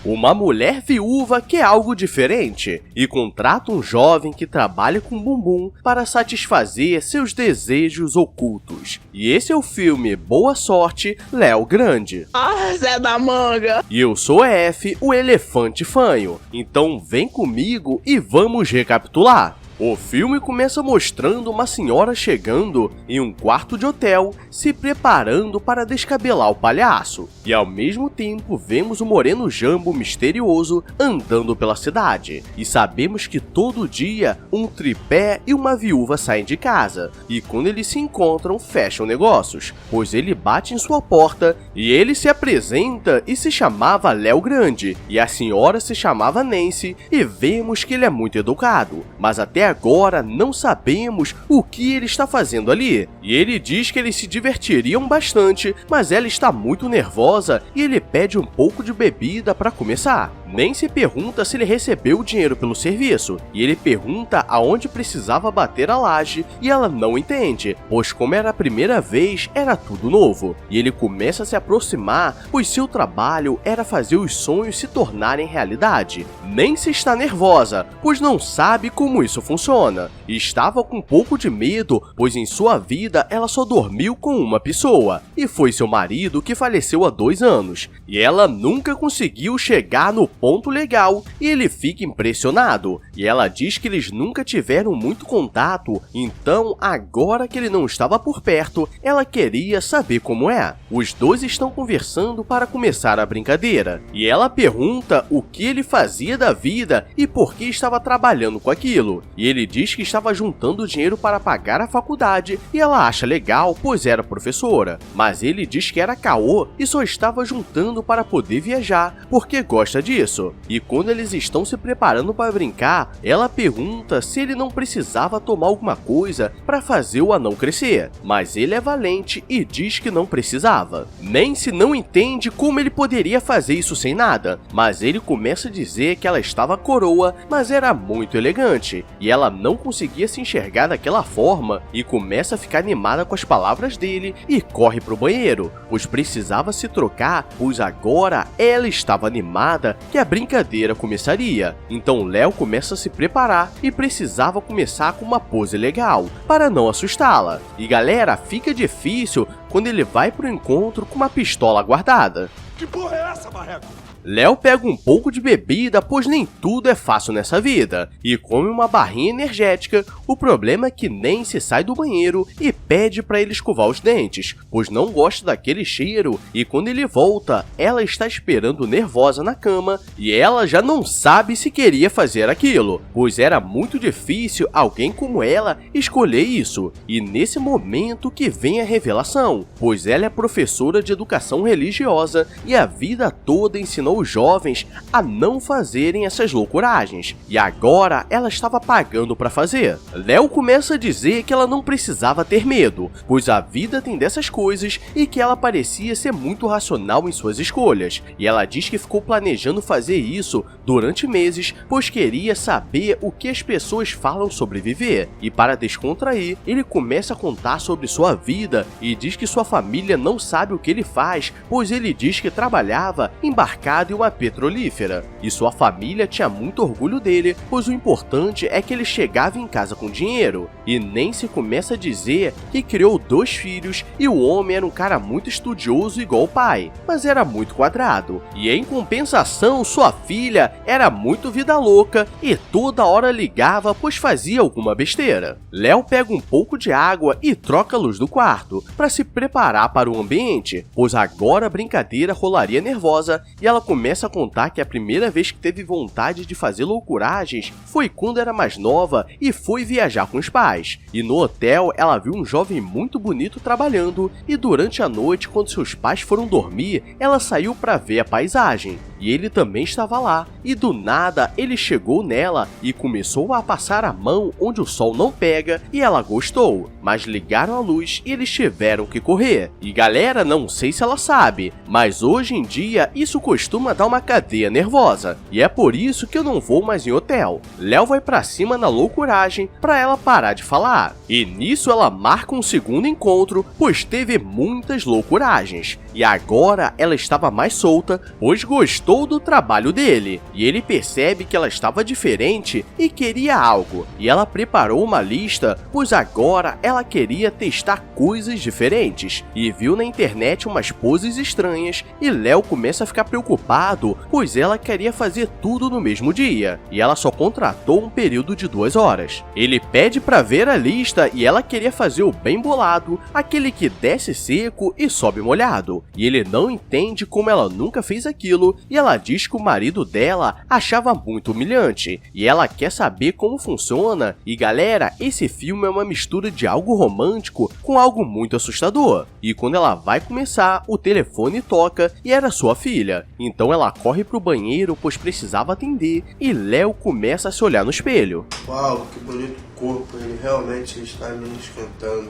Uma mulher viúva quer algo diferente e contrata um jovem que trabalha com bumbum para satisfazer seus desejos ocultos. E esse é o filme Boa Sorte, Léo Grande. Ah, Zé da Manga! E eu sou F, o elefante fanho. Então vem comigo e vamos recapitular. O filme começa mostrando uma senhora chegando em um quarto de hotel, se preparando para descabelar o palhaço. E ao mesmo tempo vemos o moreno Jambo misterioso andando pela cidade. E sabemos que todo dia um tripé e uma viúva saem de casa. E quando eles se encontram, fecham negócios, pois ele bate em sua porta e ele se apresenta e se chamava Léo Grande. E a senhora se chamava Nancy e vemos que ele é muito educado. Mas até agora não sabemos o que ele está fazendo ali. E ele diz que eles se divertiriam bastante, mas ela está muito nervosa e ele pede um pouco de bebida para começar. Nancy pergunta se ele recebeu o dinheiro pelo serviço, e ele pergunta aonde precisava bater a laje, e ela não entende, pois como era a primeira vez, era tudo novo. E ele começa a se aproximar, pois seu trabalho era fazer os sonhos se tornarem realidade. Nancy está nervosa, pois não sabe como isso funciona, e estava com um pouco de medo, pois em sua vida ela só dormiu com uma pessoa, e foi seu marido que faleceu há 2 anos, e ela nunca conseguiu chegar no ponto legal, e ele fica impressionado, e ela diz que eles nunca tiveram muito contato, então agora que ele não estava por perto, ela queria saber como é. Os dois estão conversando para começar a brincadeira, e ela pergunta o que ele fazia da vida e por que estava trabalhando com aquilo, e ele diz que estava juntando dinheiro para pagar a faculdade, e ela acha legal, pois era professora, mas ele diz que era caô e só estava juntando para poder viajar, porque gosta disso. E quando eles estão se preparando para brincar, ela pergunta se ele não precisava tomar alguma coisa para fazer o anão crescer, mas ele é valente e diz que não precisava. Nancy não entende como ele poderia fazer isso sem nada, mas ele começa a dizer que ela estava coroa, mas era muito elegante, e ela não conseguia se enxergar daquela forma e começa a ficar animada com as palavras dele e corre pro banheiro, pois precisava se trocar, pois agora ela estava animada que a brincadeira começaria. Então Léo começa a se preparar e precisava começar com uma pose legal, para não assustá-la. E galera, fica difícil quando ele vai pro encontro com uma pistola guardada. Que porra é essa, marreco? Léo pega um pouco de bebida, pois nem tudo é fácil nessa vida, e come uma barrinha energética. O problema é que Nancy sai do banheiro e pede para ele escovar os dentes, pois não gosta daquele cheiro, e quando ele volta, ela está esperando nervosa na cama, e ela já não sabe se queria fazer aquilo, pois era muito difícil alguém como ela escolher isso, e nesse momento que vem a revelação, pois ela é professora de educação religiosa e a vida toda ensinou os jovens a não fazerem essas loucuragens, e agora ela estava pagando para fazer. Léo começa a dizer que ela não precisava ter medo, pois a vida tem dessas coisas e que ela parecia ser muito racional em suas escolhas, e ela diz que ficou planejando fazer isso durante meses, pois queria saber o que as pessoas falam sobre viver, e para descontrair, ele começa a contar sobre sua vida e diz que sua família não sabe o que ele faz, pois ele diz que trabalhava embarcado em uma petrolífera, e sua família tinha muito orgulho dele, pois o importante é que ele chegava em casa com dinheiro. E Nancy começa a dizer que criou 2 filhos e o homem era um cara muito estudioso igual o pai, mas era muito quadrado, e em compensação sua filha era muito vida louca e toda hora ligava pois fazia alguma besteira. Léo pega um pouco de água e troca a luz do quarto para se preparar para o ambiente, pois agora a brincadeira rolaria nervosa, e ela começa a contar que a primeira vez que teve vontade de fazer loucuragens foi quando era mais nova e foi viajar com os pais. E no hotel ela viu um jovem muito bonito trabalhando, e durante a noite, quando seus pais foram dormir, ela saiu para ver a paisagem. E ele também estava lá, e do nada ele chegou nela e começou a passar a mão onde o sol não pega, e ela gostou, mas ligaram a luz e eles tiveram que correr. E galera, não sei se ela sabe, mas hoje em dia isso costuma dar uma cadeia nervosa, e é por isso que eu não vou mais em hotel. Léo vai pra cima na loucuragem pra ela parar de falar, e nisso ela marca um segundo encontro, pois teve muitas loucuragens, e agora ela estava mais solta, pois gostou gostou do trabalho dele, e ele percebe que ela estava diferente e queria algo, e ela preparou uma lista, pois agora ela queria testar coisas diferentes, e viu na internet umas poses estranhas, e Léo começa a ficar preocupado, pois ela queria fazer tudo no mesmo dia, e ela só contratou um período de 2 horas. Ele pede para ver a lista e ela queria fazer o bem bolado, aquele que desce seco e sobe molhado, e ele não entende como ela nunca fez aquilo, e ela diz que o marido dela achava muito humilhante, e ela quer saber como funciona, e galera, esse filme é uma mistura de algo romântico com algo muito assustador, e quando ela vai começar, o telefone toca e era sua filha, então ela corre pro banheiro pois precisava atender, e Léo começa a se olhar no espelho. Uau, que bonito corpo, ele realmente está me esquentando.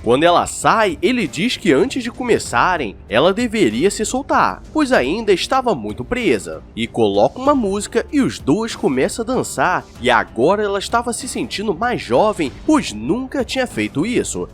Quando ela sai, ele diz que antes de começarem, ela deveria se soltar, pois ainda estava muito presa, e coloca uma música e os dois começam a dançar, e agora ela estava se sentindo mais jovem, pois nunca tinha feito isso.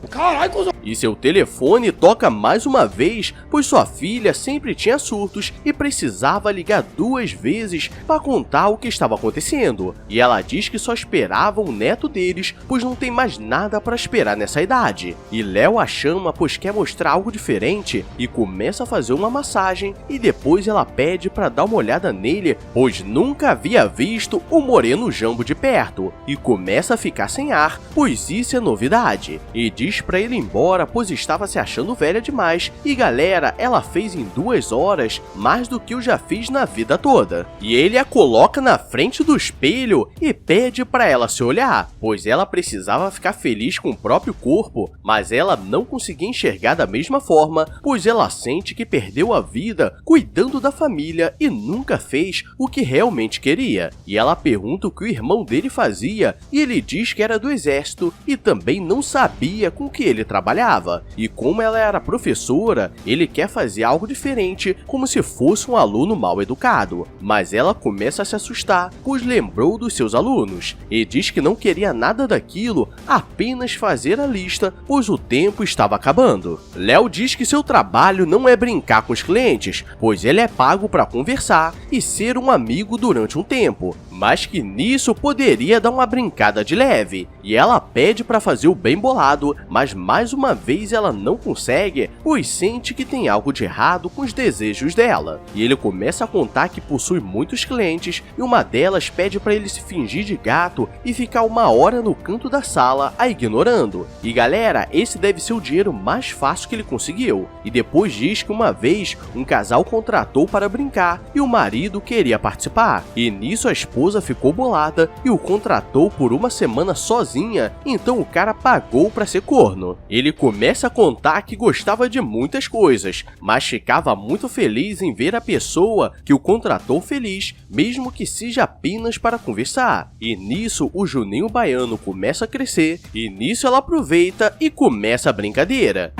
E seu telefone toca mais uma vez, pois sua filha sempre tinha surtos e precisava ligar 2 vezes para contar o que estava acontecendo, e ela diz que só esperava o neto deles, pois não tem mais nada para esperar nessa idade. E Léo a chama pois quer mostrar algo diferente e começa a fazer uma massagem, e depois ela pede para dar uma olhada nele, pois nunca havia visto o moreno Jambo de perto, e começa a ficar sem ar, pois isso é novidade, e diz para ele ir embora pois estava se achando velha demais, e galera, ela fez em 2 horas mais do que eu já fiz na vida toda. E ele a coloca na frente do espelho e pede para ela se olhar, pois ela precisava ficar feliz com o próprio corpo, mas ela não conseguia enxergar da mesma forma, pois ela sente que perdeu a vida cuidando da família e nunca fez o que realmente queria. E ela pergunta o que o irmão dele fazia, e ele diz que era do exército e também não sabia com que ele trabalhava. E como ela era professora, ele quer fazer algo diferente, como se fosse um aluno mal educado. Mas ela começa a se assustar, pois lembrou dos seus alunos, e diz que não queria nada daquilo, apenas fazer a lista, pois o tempo estava acabando. Léo diz que seu trabalho não é brincar com os clientes, pois ele é pago para conversar e ser um amigo durante um tempo, mas que nisso poderia dar uma brincada de leve, e ela pede para fazer o bem bolado, mas mais uma vez ela não consegue, pois sente que tem algo de errado com os desejos dela, e ele começa a contar que possui muitos clientes, e uma delas pede para ele se fingir de gato e ficar 1 hora no canto da sala a ignorando, e galera, esse deve ser o dinheiro mais fácil que ele conseguiu, e depois diz que uma vez um casal contratou para brincar e o marido queria participar, e nisso a esposa ficou bolada e o contratou por 1 semana sozinha, então o cara pagou para ser corno. Ele começa a contar que gostava de muitas coisas, mas ficava muito feliz em ver a pessoa que o contratou feliz, mesmo que seja apenas para conversar, e nisso o Juninho Baiano começa a crescer, e nisso ela aproveita e começa a brincadeira.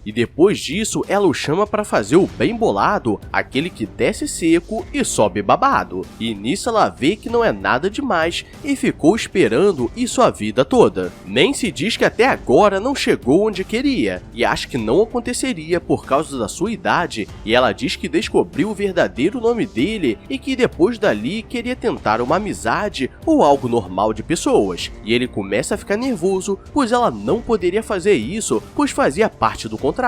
E depois disso, ela o chama para fazer o bem bolado, aquele que desce seco e sobe babado. E nisso ela vê que não é nada demais e ficou esperando isso a vida toda. Nancy diz que até agora não chegou onde queria e acha que não aconteceria por causa da sua idade, e ela diz que descobriu o verdadeiro nome dele e que depois dali queria tentar uma amizade ou algo normal de pessoas. E ele começa a ficar nervoso, pois ela não poderia fazer isso, pois fazia parte do contrato,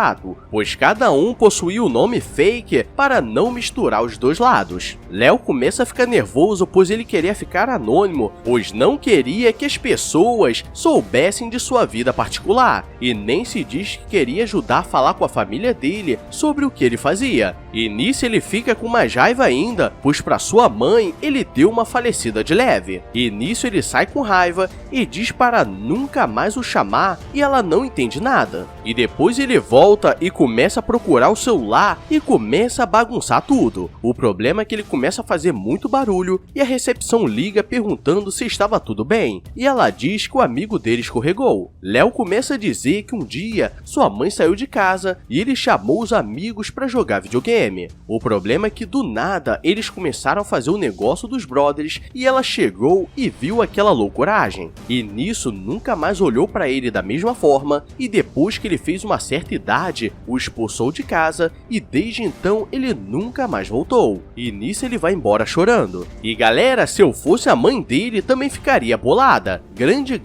pois cada um possuía o nome fake para não misturar os dois lados. Léo começa a ficar nervoso, pois ele queria ficar anônimo, pois não queria que as pessoas soubessem de sua vida particular, e nem se diz que queria ajudar a falar com a família dele sobre o que ele fazia. E nisso ele fica com mais raiva ainda, pois para sua mãe ele deu uma falecida de leve. E nisso ele sai com raiva e diz para nunca mais o chamar, e ela não entende nada. E depois ele volta e começa a procurar o celular e começa a bagunçar tudo. O problema é que ele começa a fazer muito barulho e a recepção liga perguntando se estava tudo bem, e ela diz que o amigo dele escorregou. Léo começa a dizer que um dia sua mãe saiu de casa e ele chamou os amigos para jogar videogame. O problema é que do nada eles começaram a fazer o negócio dos brothers e ela chegou e viu aquela loucuragem. E nisso nunca mais olhou para ele da mesma forma, e depois que ele fez uma certa idade o expulsou de casa e desde então ele nunca mais voltou. E nisso ele vai embora chorando. E galera, se eu fosse a mãe dele também ficaria bolada. Grande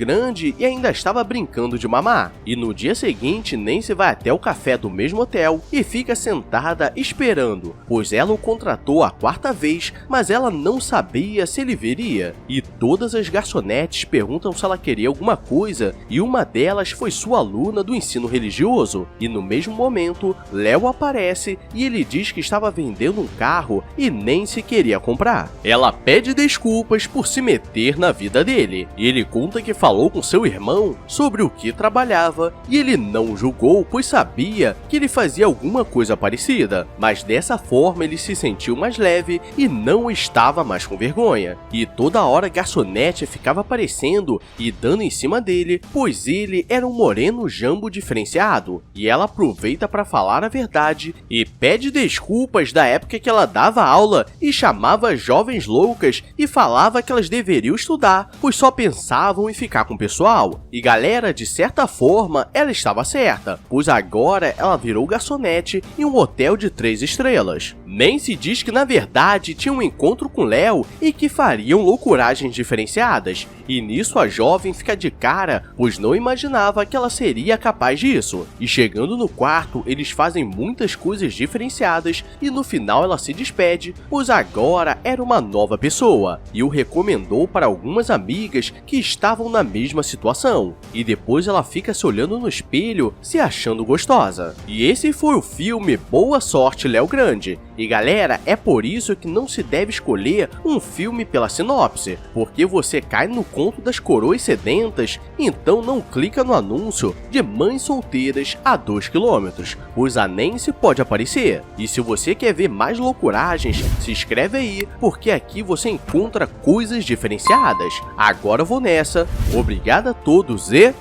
e ainda estava brincando de mamar. E no dia seguinte Nancy vai até o café do mesmo hotel e fica sentada esperando, pois ela o contratou a 4ª vez, mas ela não sabia se ele viria. E todas as garçonetes perguntam se ela queria alguma coisa e uma delas foi sua aluna do ensino religioso. E no mesmo momento, Léo aparece e ele diz que estava vendendo um carro e Nancy queria comprar. Ela pede desculpas por se meter na vida dele e ele conta que falou com seu irmão sobre o que trabalhava e ele não julgou, pois sabia que ele fazia alguma coisa parecida, mas dessa forma ele se sentiu mais leve e não estava mais com vergonha. E toda hora a garçonete ficava aparecendo e dando em cima dele, pois ele era um moreno jambo diferenciado, e ela aproveita para falar a verdade e pede desculpas da época que ela dava aula e chamava jovens loucas e falava que elas deveriam estudar, pois só pensavam em ficar com o pessoal. E galera, de certa forma, ela estava certa, pois agora ela virou garçonete em um hotel de 3 estrelas. Nancy diz que na verdade tinha um encontro com Léo e que fariam loucuragens diferenciadas, e nisso a jovem fica de cara, pois não imaginava que ela seria capaz disso. E chegando no quarto, eles fazem muitas coisas diferenciadas e no final ela se despede, pois agora era uma nova pessoa, e o recomendou para algumas amigas que estavam na mesma situação. E depois ela fica se olhando no espelho, se achando gostosa. E esse foi o filme Boa Sorte, Léo Grande. E galera, é por isso que não se deve escolher um filme pela sinopse, porque você cai no conto das coroas sedentas, então não clica no anúncio de mães solteiras a 2 km, pois a Nancy pode aparecer. E se você quer ver mais loucuragens, se inscreve aí, porque aqui você encontra coisas diferenciadas. Agora eu vou nessa, obrigado a todos e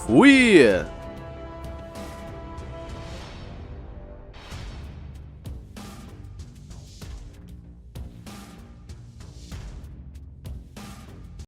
fui!